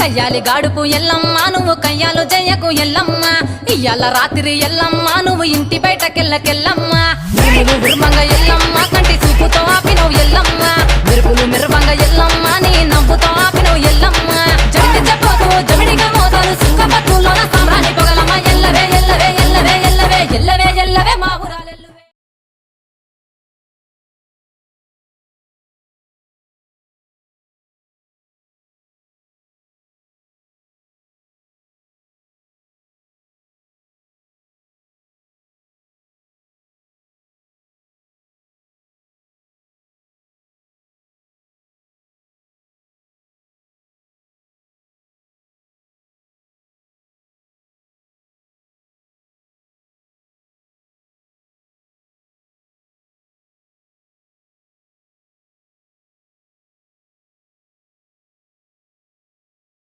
కయ్యాలి గాడుపు ఎల్లమ్మ నువ్వు కయ్యాలు జయ్యకు ఎల్లమ్మ ఇయ్యాల రాత్రి ఎల్లమ్మ నువ్వు ఇంటి బయటకెళ్ళకెళ్ళమ్మ మెరుపులు విరుమంగ ఎల్లమ్మ కంటి చూపుతో ఆపినవు ఎల్లమ్మ మెరుపులు మిరవంగ ఎల్లమ్మ నీ నవ్వుతో ఆపి